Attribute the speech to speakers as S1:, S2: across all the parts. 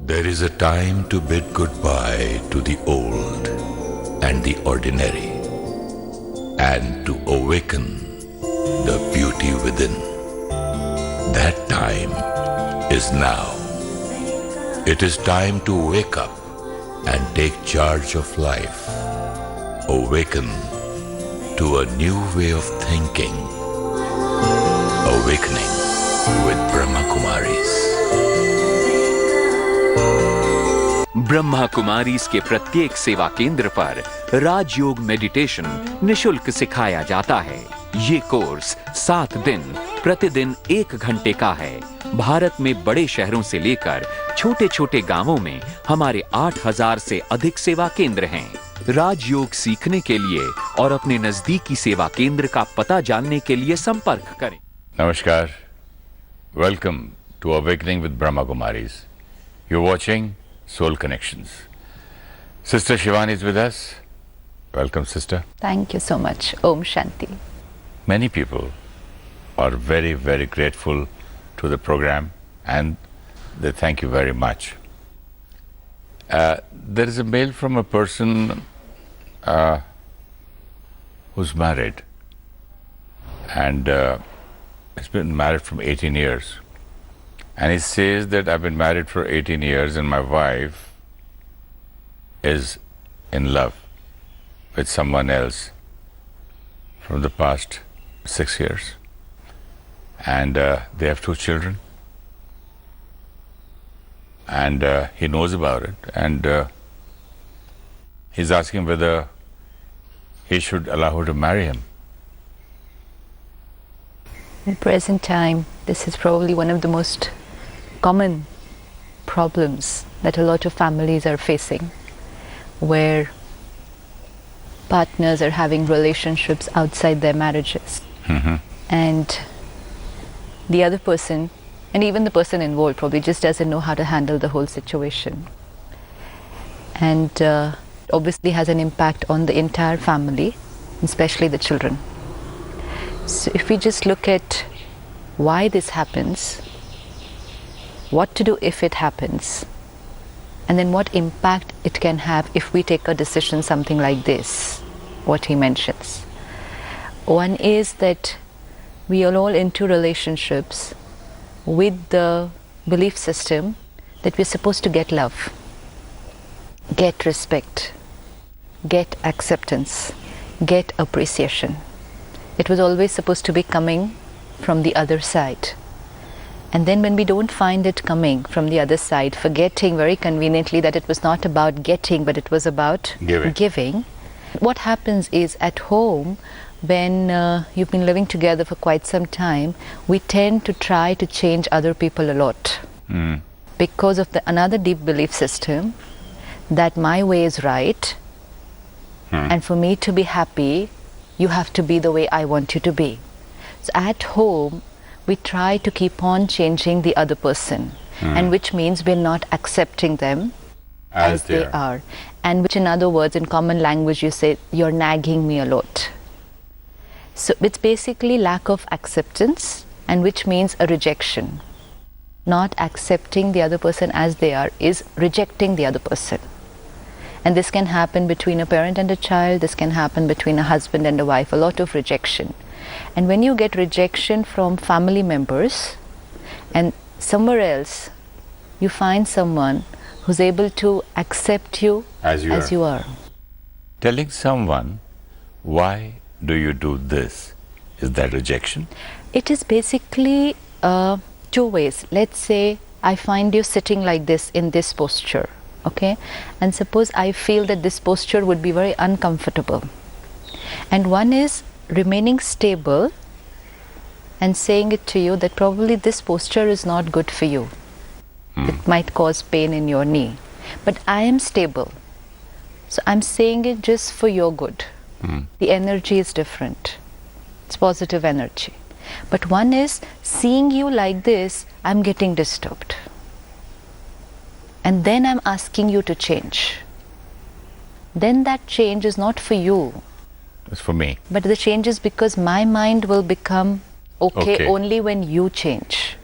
S1: There is a time to bid goodbye to the old and the ordinary, and to awaken the beauty within. That time is now. It is time to wake up and take charge of life. Awaken to a new way of thinking. Awakening with Brahmakumaris.
S2: Brahma Kumaris के प्रत्येक सेवा केंद्र पर राजयोग meditation निशुल्क सिखाया जाता है। ये कोर्स 7 दिन प्रतिदिन 1 घंटे का है। भारत में बड़े शहरों से लेकर छोटे छोटे गांवों में हमारे 8000 से अधिक सेवा केंद्र हैं। राजयोग सीखने के लिए और अपने नजदीकी सेवा केंद्र का पता जानने के लिए संपर्क करें।
S1: Namaskar. Welcome to Awakening with Brahmakumaris. You're watching Soul Connections. Sister Shivani is with us. Welcome, sister.
S3: Thank you so much. Om Shanti.
S1: Many people are very, very grateful to the program and they thank you very much. There is a mail from a person who's married and has been married from 18 years. And he says that I've been married for 18 years and my wife is in love with someone else from the past 6 years. And they have 2 children. And he knows about it. And he's asking whether he should allow her to marry him.
S3: In present time, this is probably one of the most common problems that a lot of families are facing, where partners are having relationships outside their marriages. And the other person, and even the person involved, probably just doesn't know how to handle the whole situation. And obviously has an impact on the entire family, especially the children. So if we just look at why this happens, what to do if it happens, and then what impact it can have if we take a decision something like this, what he mentions. One is that we are all into relationships with the belief system that we're supposed to get love, get respect, get acceptance, get appreciation. It was always supposed to be coming from the other side. And then when we don't find it coming from the other side, forgetting very conveniently that it was not about getting, but it was about giving, what happens is at home, when you've been living together for quite some time, we tend to try to change other people a lot. Because of another deep belief system that my way is right, and for me to be happy, you have to be the way I want you to be. So at home, we try to keep on changing the other person, and which means we're not accepting them as they are. And which, in other words, in common language, you say, you're nagging me a lot. So it's basically lack of acceptance, and which means a rejection. Not accepting the other person as they are is rejecting the other person. And this can happen between a parent and a child, this can happen between a husband and a wife, a lot of rejection. And when you get rejection from family members, and somewhere else you find someone who's able to accept you as you are.
S1: Telling someone, why do you do this? Is that rejection?
S3: It is basically 2 ways. Let's say I find you sitting like this in this posture, okay? And suppose I feel that this posture would be very uncomfortable. And one is remaining stable and saying it to you that probably this posture is not good for you. It might cause pain in your knee. But I am stable. So I'm saying it just for your good. The energy is different. It's positive energy. But one is seeing you like this, I'm getting disturbed. And then I'm asking you to change. Then that change is not for you.
S1: It's for me.
S3: But the change is because my mind will become okay only when you change.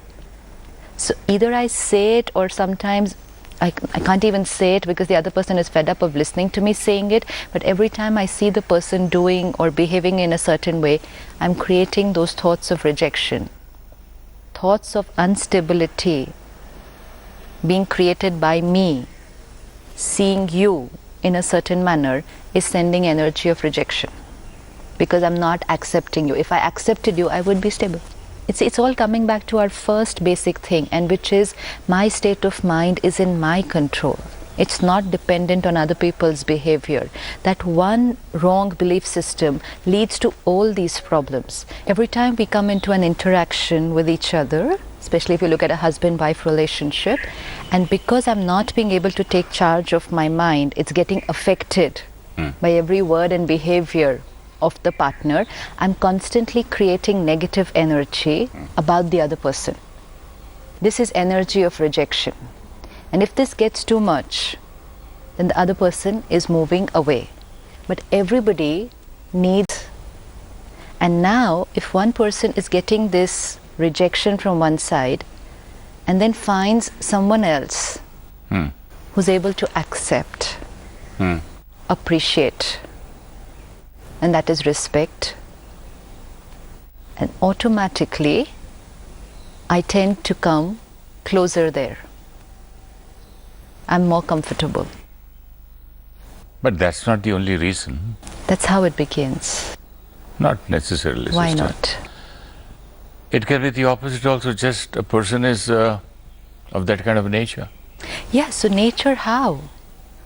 S3: So either I say it, or sometimes I can't even say it because the other person is fed up of listening to me saying it, but every time I see the person doing or behaving in a certain way, I'm creating those thoughts of rejection, thoughts of instability being created by me. Seeing you in a certain manner is sending energy of rejection because I'm not accepting you. If I accepted you, I would be stable. It's all coming back to our first basic thing, and which is my state of mind is in my control. It's not dependent on other people's behavior. That one wrong belief system leads to all these problems. Every time we come into an interaction with each other, especially if you look at a husband-wife relationship, and because I'm not being able to take charge of my mind, it's getting affected by every word and behavior of the partner, I'm constantly creating negative energy about the other person. This is energy of rejection. And if this gets too much, then the other person is moving away. But everybody needs. And now, if one person is getting this rejection from one side and then finds someone else who's able to accept, appreciate, and that is respect, and automatically I tend to come closer there. I'm more comfortable.
S1: But that's not the only reason.
S3: That's how it begins.
S1: Not necessarily.
S3: Why
S1: sister.
S3: not?
S1: It can be the opposite also, just a person is of that kind of nature.
S3: Yeah, so nature how?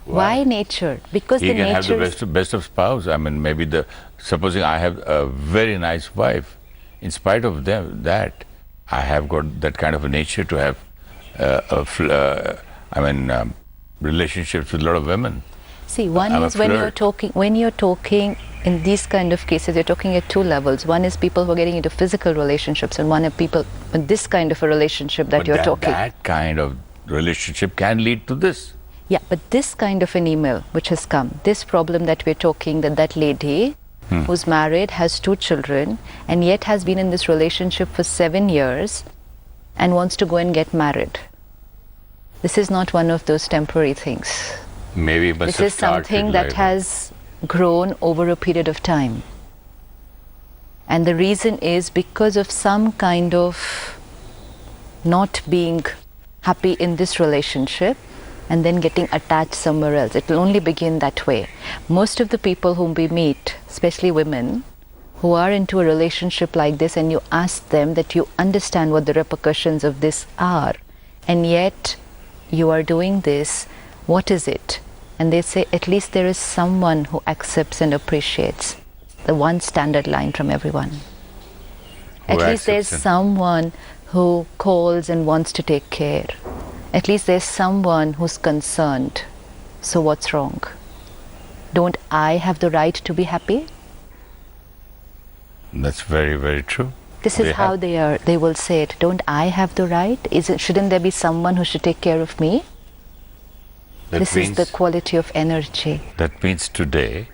S3: Why nature? Because
S1: he
S3: the
S1: can
S3: nature
S1: have the best of spouse. I mean, maybe supposing I have a very nice wife, in spite of that, I have got that kind of a nature to have relationships with a lot of women.
S3: See, one is when you're talking in these kind of cases, you're talking at two levels. One is people who are getting into physical relationships, and one is people in this kind of a relationship that you're talking.
S1: That kind of relationship can lead to this.
S3: Yeah, but this kind of an email which has come, this problem that we're talking, that lady who's married, has 2 children, and yet has been in this relationship for 7 years and wants to go and get married. This is not one of those temporary things.
S1: Maybe
S3: this is something that has grown over a period of time. And the reason is because of some kind of not being happy in this relationship and then getting attached somewhere else. It will only begin that way. Most of the people whom we meet, especially women, who are into a relationship like this, and you ask them that you understand what the repercussions of this are, and yet you are doing this, what is it? And they say, at least there is someone who accepts and appreciates. The one standard line from everyone. At least there's someone who calls and wants to take care. At least there's someone who's concerned. So what's wrong? Don't I have the right to be happy?
S1: That's very, very true.
S3: This is how they will say it. Don't I have the right? Shouldn't there be someone who should take care of me? This is the quality of energy.
S1: That means today,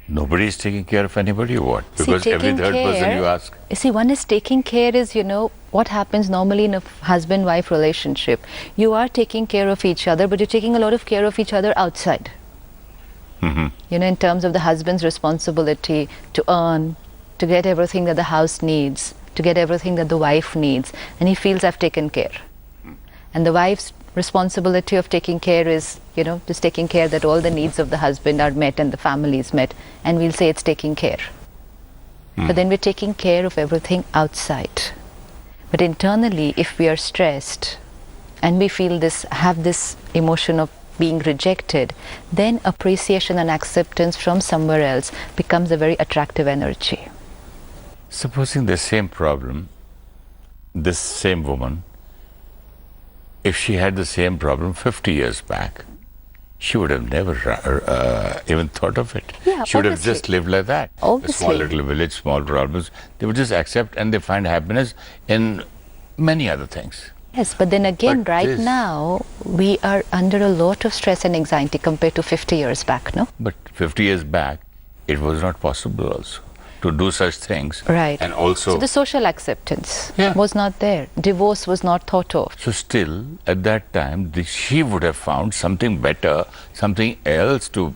S1: nobody is taking care of anybody, or what? Because every third person you ask.
S3: See, one is taking care is, what happens normally in a husband-wife relationship. You are taking care of each other, but you're taking a lot of care of each other outside. In terms of the husband's responsibility to earn, to get everything that the house needs, to get everything that the wife needs. And he feels I've taken care. And the wife's responsibility of taking care is, just taking care that all the needs of the husband are met and the family is met. And we'll say it's taking care. But then we're taking care of everything outside. But internally, if we are stressed and we feel have this emotion of being rejected, then appreciation and acceptance from somewhere else becomes a very attractive energy.
S1: Supposing the same problem, this same woman, if she had the same problem 50 years back, she would have never even thought of it.
S3: Yeah,
S1: she would have just lived like that.
S3: Obviously.
S1: A small little village, small problems. They would just accept, and they find happiness in many other things.
S3: Yes, but then again, now, we are under a lot of stress and anxiety compared to 50 years back, no?
S1: But 50 years back, it was not possible also to do such things.
S3: Right.
S1: And also...
S3: So the social acceptance
S1: Yeah.
S3: was not there. Divorce was not thought of.
S1: So still, at that time, she would have found something better, something else to,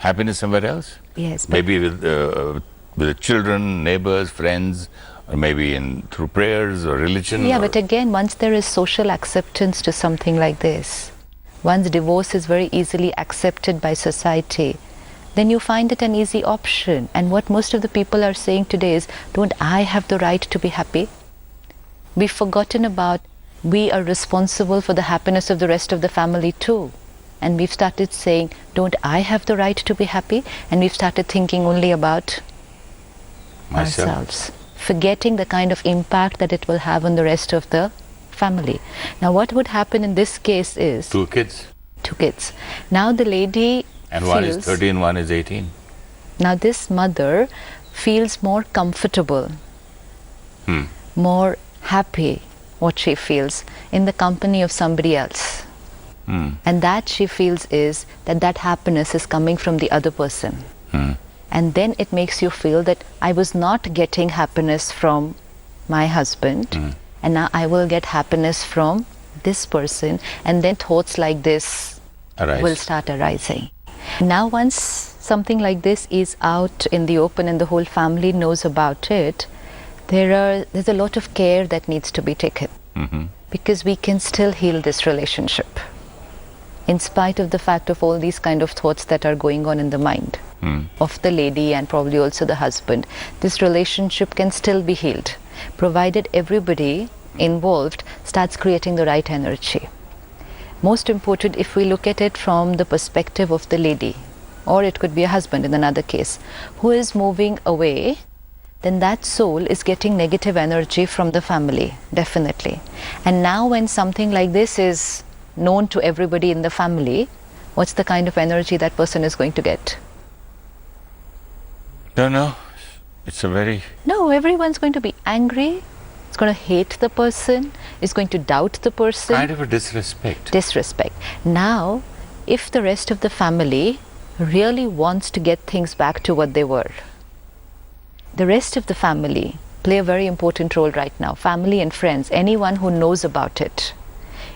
S1: happiness somewhere else.
S3: Yes. But
S1: Maybe with the children, neighbors, friends, or maybe through prayers or religion.
S3: yeah,
S1: or...
S3: but again, once there is social acceptance to something like this, once divorce is very easily accepted by society, then you find it an easy option. And what most of the people are saying today is, don't I have the right to be happy? We've forgotten about we are responsible for the happiness of the rest of the family too. And we've started saying, don't I have the right to be happy? And we've started thinking only about
S1: Myself.
S3: ourselves, forgetting the kind of impact that it will have on the rest of the family. Now what would happen in this case is...
S1: 2 kids.
S3: 2 kids. Now the lady
S1: And one is
S3: feels...
S1: 13, one is 18.
S3: Now this mother feels more comfortable, more happy, what she feels, in the company of somebody else. And that she feels is that happiness is coming from the other person. And then it makes you feel that I was not getting happiness from my husband, and now I will get happiness from this person, and then thoughts like this
S1: Arise.
S3: will start arising. Now once something like this is out in the open and the whole family knows about it, there's a lot of care that needs to be taken, because we can still heal this relationship in spite of the fact of all these kind of thoughts that are going on in the mind of the lady and probably also the husband. This relationship can still be healed, provided everybody involved starts creating the right energy. Most important, if we look at it from the perspective of the lady, or it could be a husband in another case, who is moving away, then that soul is getting negative energy from the family, definitely. And now when something like this is known to everybody in the family, what's the kind of energy that person is going to get?
S1: Don't know. It's a very...
S3: No, everyone's going to be angry, it's going to hate the person, is going to doubt the person.
S1: kind of a disrespect.
S3: Disrespect. Now, if the rest of the family really wants to get things back to what they were, the rest of the family play a very important role right now. Family and friends, anyone who knows about it.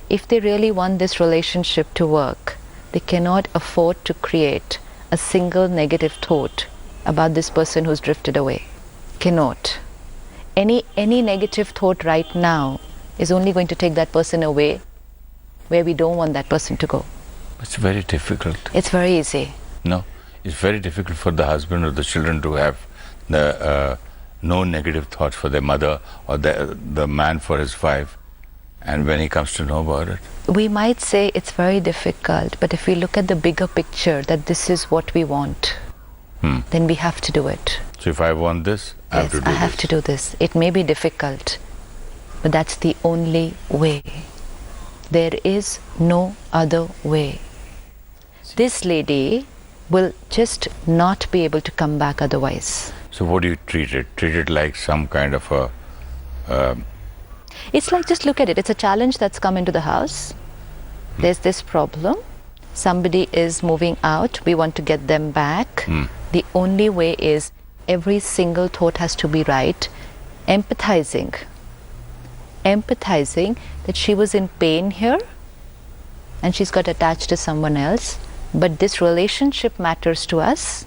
S3: If they really want this relationship to work, they cannot afford to create a single negative thought about this person who's drifted away. Cannot. Any negative thought right now is only going to take that person away where we don't want that person to go.
S1: It's very difficult.
S3: It's very easy.
S1: No, it's very difficult for the husband or the children to have no negative thoughts for their mother, or the man for his wife, and when he comes to know about it.
S3: We might say it's very difficult, but if we look at the bigger picture, that this is what we want, then we have to do it.
S1: So if I want this, I have to do
S3: I have
S1: this.
S3: to do this. It may be difficult, but that's the only way. There is no other way. This lady will just not be able to come back otherwise.
S1: So what do you treat it? Treat it like some kind of a...
S3: It's like, just look at it. It's a challenge that's come into the house. There's this problem. Somebody is moving out. We want to get them back. The only way is every single thought has to be right. Empathizing that she was in pain here and she's got attached to someone else. But this relationship matters to us.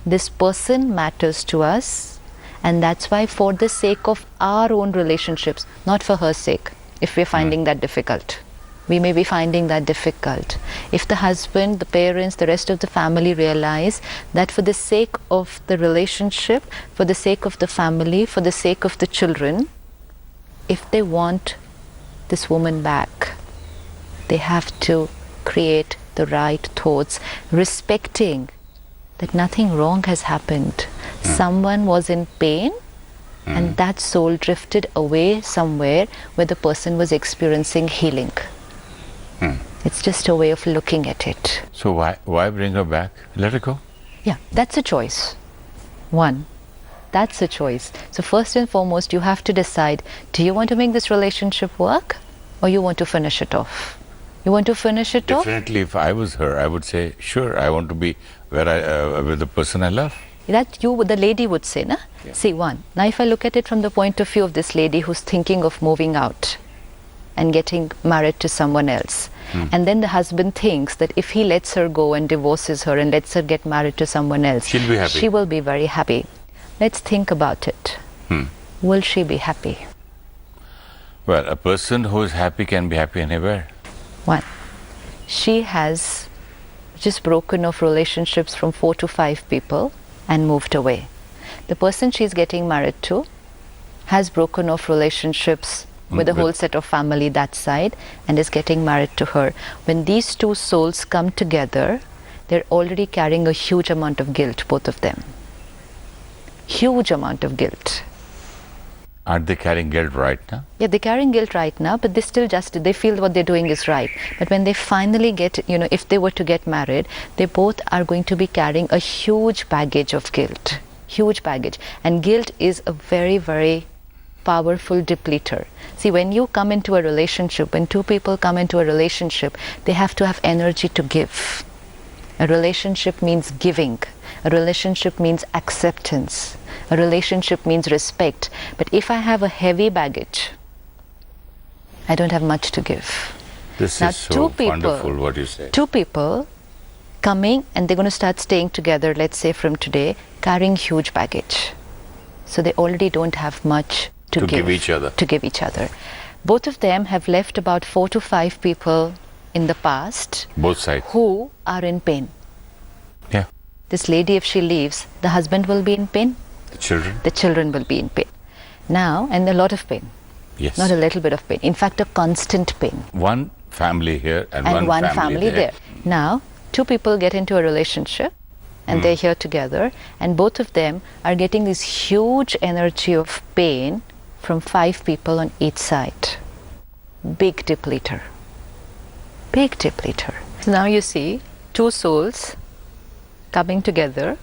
S3: This person matters to us. And that's why, for the sake of our own relationships, not for her sake, if we're finding that difficult. We may be finding that difficult. If the husband, the parents, the rest of the family realize that for the sake of the relationship, for the sake of the family, for the sake of the children, if they want this woman back, they have to create the right thoughts, respecting that nothing wrong has happened. Someone was in pain and that soul drifted away somewhere where the person was experiencing healing. It's just a way of looking at it.
S1: So why bring her back? Let her go.
S3: Yeah, that's a choice. One, that's a choice. So first and foremost, you have to decide, do you want to make this relationship work or you want to finish it off? You want to finish it off?
S1: Definitely, if I was her, I would say, sure, I want to be with the person I love.
S3: That the lady would say, na?
S2: Yeah.
S3: See, one. Now if I look at it from the point of view of this lady who's thinking of moving out and getting married to someone else, and then the husband thinks that if he lets her go and divorces her and lets her get married to someone else,
S2: she'll be happy.
S3: She will be very happy. Let's think about it. Will she be happy?
S2: Well, a person who is happy can be happy anywhere.
S3: One. She has just broken off relationships from 4 to 5 people and moved away. The person she's getting married to has broken off relationships with a whole set of family that side and is getting married to her. When these two souls come together, they're already carrying a huge amount of guilt, both of them. Huge amount of guilt.
S2: Aren't they carrying guilt right now?
S3: Yeah, they're carrying guilt right now, but they still they feel what they're doing is right. But when they finally get, if they were to get married, they both are going to be carrying a huge baggage of guilt. Huge baggage. And guilt is a very, very powerful depleter. See, when you come into a relationship, when two people come into a relationship, they have to have energy to give. A relationship means giving. A relationship means acceptance. A relationship means respect. But if I have a heavy baggage, I don't have much to give.
S2: This
S3: now,
S2: is so wonderful what you say.
S3: Two people coming and they're going to start staying together, let's say from today, carrying huge baggage. So they already don't have much to
S2: give each other.
S3: To give each other. Both of them have left about 4 to 5 people in the past.
S2: Both sides.
S3: Who are in pain.
S2: Yeah.
S3: This lady, if she leaves, the husband will be in pain.
S2: The children.
S3: The children will be in pain. Now, and a lot of pain.
S2: Yes.
S3: Not a little bit of pain. In fact, a constant pain.
S2: One family here and
S3: one family there. Now, two people get into a relationship and they're here together, and both of them are getting this huge energy of pain from 5 people on each side. Big depleter. Big depleter. So now you see two souls coming together,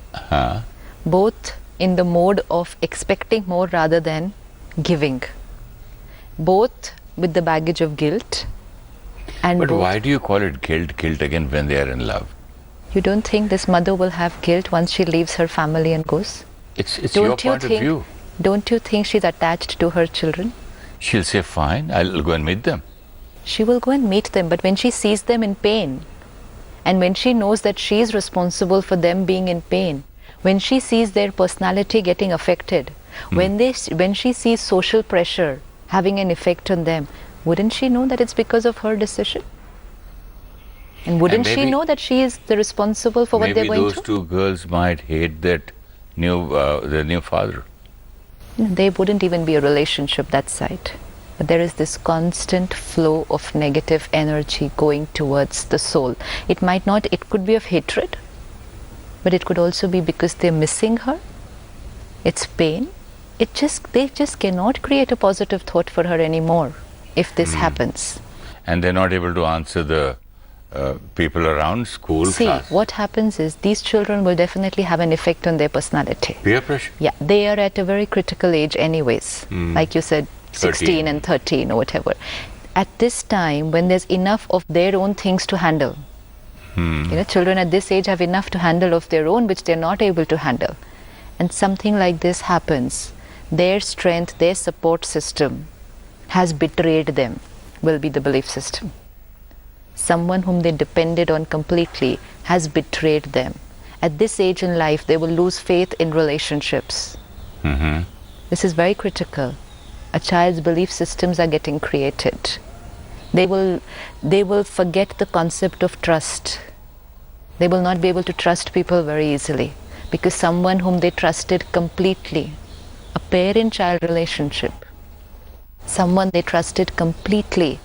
S3: both in the mode of expecting more rather than giving. Both with the baggage of guilt.
S2: But why do you call it guilt again when they are in love?
S3: You don't think this mother will have guilt once she leaves her family and goes?
S2: It's your point of view.
S3: Don't you think she's attached to her children?
S2: She'll say, fine, I'll go and meet them.
S3: She will go and meet them, but when she sees them in pain, and when she knows that she is responsible for them being in pain, when she sees their personality getting affected, when she sees social pressure having an effect on them, wouldn't she know that it's because of her decision? And wouldn't she know that she is the responsible for what they're going through?
S2: Maybe those two girls might hate that their new father.
S3: There wouldn't even be a relationship that side. But there is this constant flow of negative energy going towards the soul. It could be of hatred, but it could also be because they're missing her. It's pain. They just cannot create a positive thought for her anymore if this happens.
S2: And they're not able to answer the people around, school, class.
S3: What happens is these children will definitely have an effect on their personality.
S2: Peer pressure?
S3: Yeah, they are at a very critical age anyways. Like you said, 16 and 13 or whatever. At this time, when there's enough of their own things to handle, children at this age have enough to handle of their own which they're not able to handle. And something like this happens, their strength, their support system has betrayed them, will be the belief system. Someone whom they depended on completely has betrayed them. At this age in life, they will lose faith in relationships. This is very critical. A child's belief systems are getting created. They will forget the concept of trust. They will not be able to trust people very easily because someone whom they trusted completely, a parent-child relationship, someone they trusted completely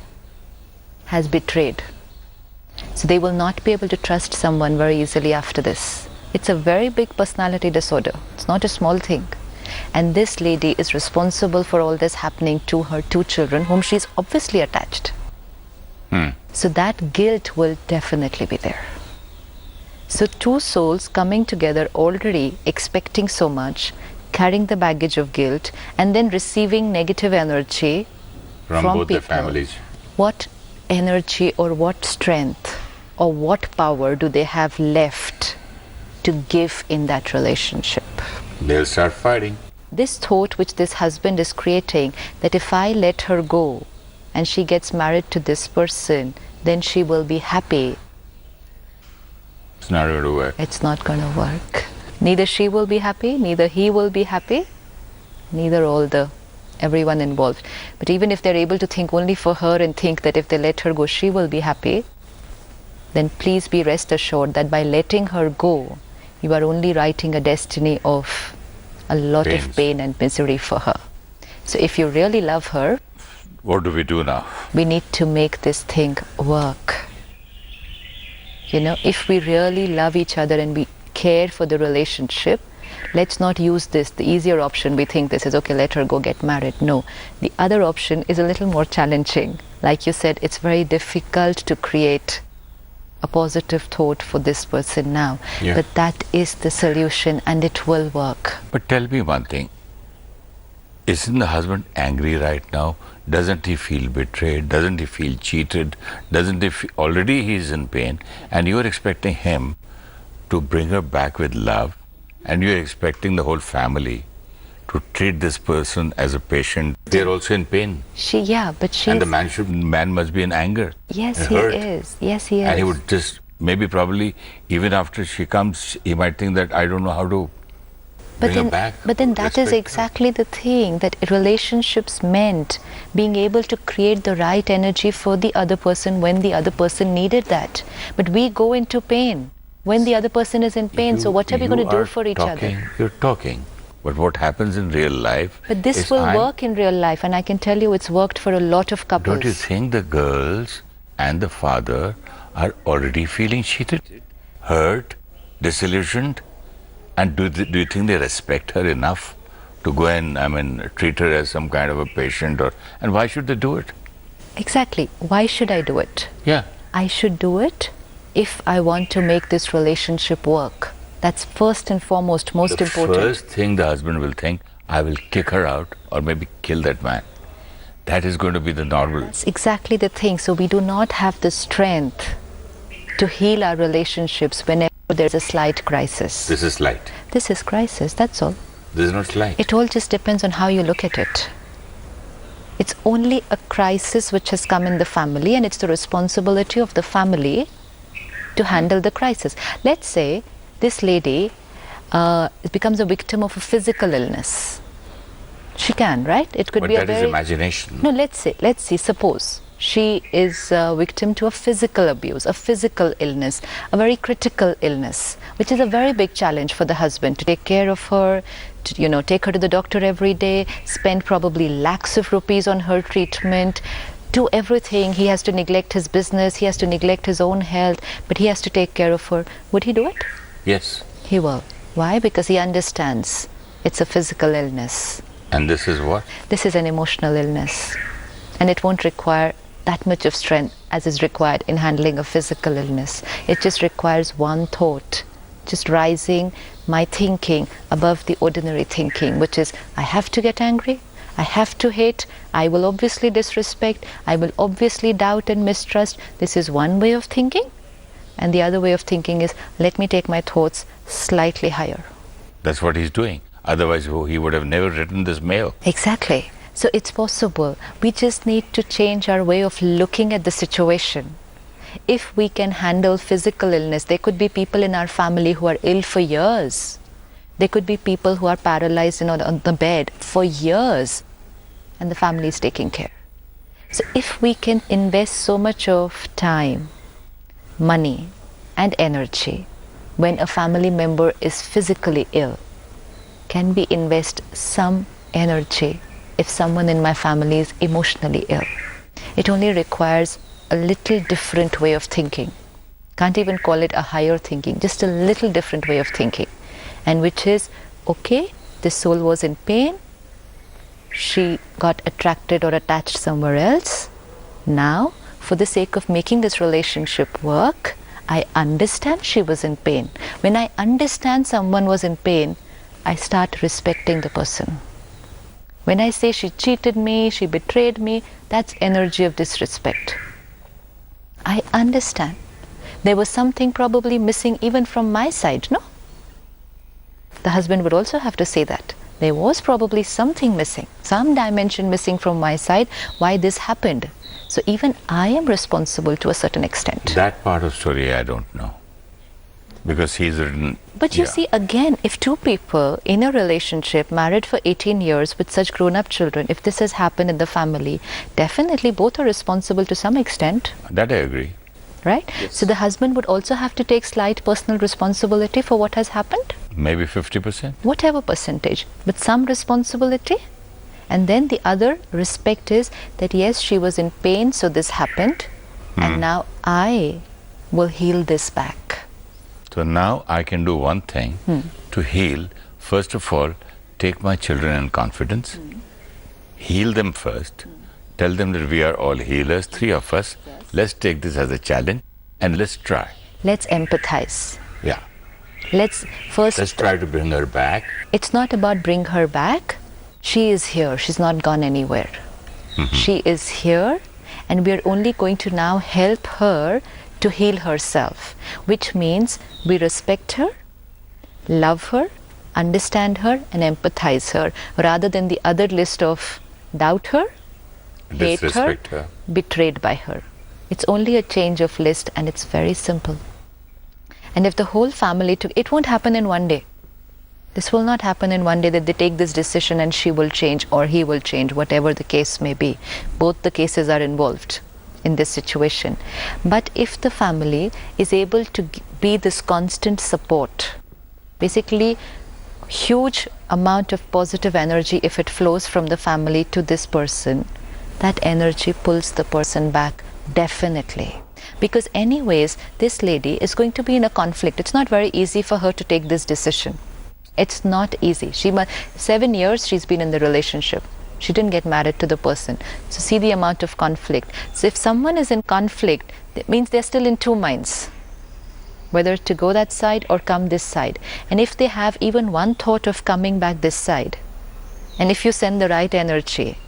S3: has betrayed. So they will not be able to trust someone very easily after this. It's a very big personality disorder. It's not a small thing. And this lady is responsible for all this happening to her 2 children whom she's obviously attached. So that guilt will definitely be there. So 2 souls coming together already expecting so much, carrying the baggage of guilt, and then receiving negative energy from
S2: both
S3: people.
S2: their families.
S3: What energy or what strength or what power do they have left to give in that relationship?
S1: They'll start fighting.
S3: This thought which this husband is creating, that if I let her go and she gets married to this person, then she will be happy.
S1: It's not going to work.
S3: It's not going to work. Neither she will be happy, neither he will be happy, neither everyone involved. But even if they're able to think only for her and think that if they let her go, she will be happy, then please be rest assured that by letting her go, you are only writing a destiny of a lot of pain and misery for her. So if you really love her,
S1: what do we do now?
S3: We need to make this thing work. You know, if we really love each other and we care for the relationship, let's not use this, the easier option. We think this is okay, let her go get married. No, the other option is a little more challenging. Like you said, it's very difficult to create a positive thought for this person now.
S1: Yeah.
S3: But that is the solution and it will work.
S1: But tell me one thing. Isn't the husband angry right now? Doesn't he feel betrayed? Doesn't he feel cheated? Doesn't he feel, already he's in pain, and you're expecting him to bring her back with love, and you're expecting the whole family to treat this person as a patient. They're also in pain. And the man must be in anger.
S3: Yes, he is. Yes, he is.
S1: And he would just, maybe probably, even after she comes, he might think that I don't know how to bring her back.
S3: But then that is exactly the thing, that relationships meant being able to create the right energy for the other person when the other person needed that. But we go into pain when the other person is in pain. So what are we going to do for each other?
S1: You're talking. But what happens in real life...
S3: But this will work in real life, and I can tell you it's worked for a lot of couples.
S1: Don't you think the girls and the father are already feeling cheated, hurt, disillusioned? And do you think they respect her enough to go and, treat her as some kind of a patient? And why should they do it?
S3: Exactly. Why should I do it?
S1: Yeah.
S3: I should do it if I want to make this relationship work. That's first and foremost, most important.
S1: The first thing the husband will think, I will kick her out or maybe kill that man. That is going to be the normal.
S3: That's exactly the thing. So we do not have the strength to heal our relationships whenever there's a slight crisis.
S1: This is slight.
S3: This is crisis, that's all.
S1: This is not slight.
S3: It all just depends on how you look at it. It's only a crisis which has come in the family, and it's the responsibility of the family to handle the crisis. Let's say this lady becomes a victim of a physical illness. She can, right? It could be a very...
S1: But that is imagination.
S3: No, let's see, suppose she is a victim to a physical abuse, a physical illness, a very critical illness, which is a very big challenge for the husband to take care of her, to, take her to the doctor every day, spend probably lakhs of rupees on her treatment, do everything. He has to neglect his business, he has to neglect his own health, but he has to take care of her. Would he do it?
S1: Yes.
S3: He will. Why? Because he understands it's a physical illness.
S1: And this is what?
S3: This is an emotional illness. And it won't require that much of strength as is required in handling a physical illness. It just requires one thought, just rising my thinking above the ordinary thinking, which is, I have to get angry, I have to hate, I will obviously disrespect, I will obviously doubt and mistrust. This is one way of thinking. And the other way of thinking is, let me take my thoughts slightly higher.
S1: That's what he's doing. Otherwise, he would have never written this mail.
S3: Exactly. So it's possible. We just need to change our way of looking at the situation. If we can handle physical illness, there could be people in our family who are ill for years. There could be people who are paralyzed on the bed for years, and the family is taking care. So if we can invest so much of time, money, and energy when a family member is physically ill, can we invest some energy if someone in my family is emotionally ill? It only requires a little different way of thinking. Can't even call it a higher thinking, just a little different way of thinking. And which is, okay, this soul was in pain, she got attracted or attached somewhere else. Now, for the sake of making this relationship work, I understand she was in pain. When I understand someone was in pain, I start respecting the person. When I say she cheated me, she betrayed me, that's energy of disrespect. I understand. There was something probably missing even from my side, no? The husband would also have to say that. There was probably something missing, some dimension missing from my side, why this happened. So even I am responsible to a certain extent.
S1: That part of story I don't know. Because he's written...
S3: But you see, again, if two people in a relationship, married for 18 years with such grown-up children, if this has happened in the family, definitely both are responsible to some extent.
S1: That I agree.
S3: Right?
S1: Yes.
S3: So the husband would also have to take slight personal responsibility for what has happened.
S1: Maybe 50%.
S3: Whatever percentage, but some responsibility. And then the other respect is that yes, she was in pain, so this happened. And now I will heal this back.
S1: So now I can do one thing to heal. First of all, take my children in confidence, heal them first, tell them that we are all healers, three of us. Let's take this as a challenge and let's try.
S3: Let's empathize.
S1: Yeah.
S3: Let's
S1: try to bring her back.
S3: It's not about bring her back. She is here. She's not gone anywhere. She is here, and we are only going to now help her to heal herself, which means we respect her, love her, understand her, and empathize her, rather than the other list of doubt her, hate her, betrayed by her. It's only a change of list, and it's very simple. And if the whole family took, it won't happen in one day. This will not happen in one day that they take this decision and she will change or he will change, whatever the case may be. Both the cases are involved in this situation. But if the family is able to be this constant support, basically huge amount of positive energy, if it flows from the family to this person, that energy pulls the person back, definitely. Because anyways, this lady is going to be in a conflict. It's not very easy for her to take this decision. It's not easy. 7 years she's been in the relationship. She didn't get married to the person. So see the amount of conflict. So if someone is in conflict, that means they're still in two minds, whether to go that side or come this side. And if they have even one thought of coming back this side, and if you send the right energy,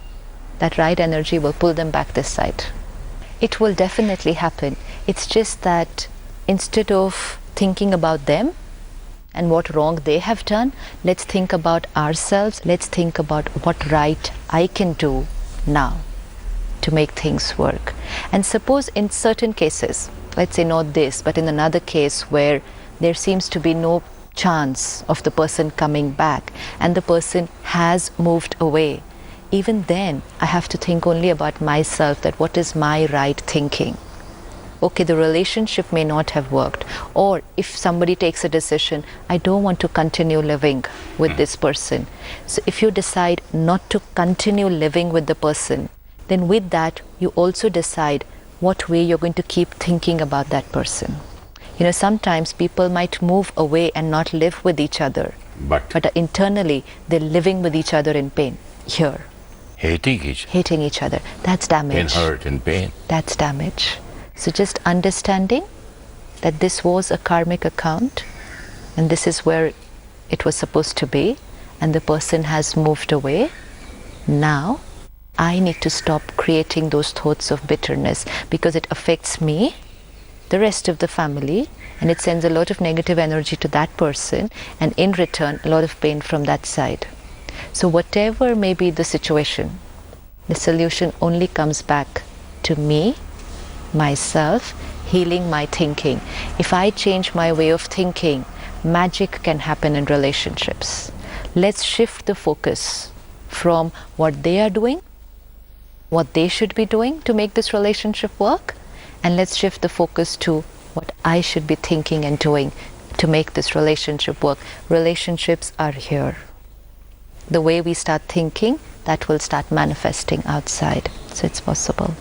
S3: that right energy will pull them back this side. It will definitely happen. It's just that instead of thinking about them and what wrong they have done, let's think about ourselves. Let's think about what right I can do now to make things work. And suppose in certain cases, let's say not this, but in another case where there seems to be no chance of the person coming back and the person has moved away, even then I have to think only about myself, that what is my right thinking. Okay, the relationship may not have worked, or if somebody takes a decision, I don't want to continue living with this person. So if you decide not to continue living with the person, then with that you also decide what way you're going to keep thinking about that person. You know, sometimes people might move away and not live with each other, but internally they're living with each other in pain. Here, hating each other. That's damage.
S1: In hurt, in pain.
S3: That's damage. So just understanding that this was a karmic account and this is where it was supposed to be, and the person has moved away. Now I need to stop creating those thoughts of bitterness, because it affects me, the rest of the family, and it sends a lot of negative energy to that person, and in return a lot of pain from that side. So whatever may be the situation, the solution only comes back to me, myself, healing my thinking. If I change my way of thinking, magic can happen in relationships. Let's shift the focus from what they are doing, what they should be doing to make this relationship work, and let's shift the focus to what I should be thinking and doing to make this relationship work. Relationships are here. The way we start thinking, that will start manifesting outside. So it's possible.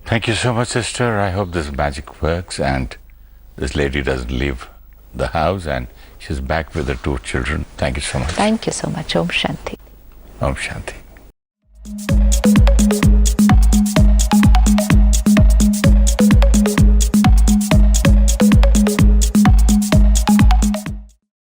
S1: Thank you so much, sister. I hope this magic works and this lady doesn't leave the house and she's back with her 2 children. Thank you so much.
S3: Thank you so much. Om Shanti.
S1: Om Shanti.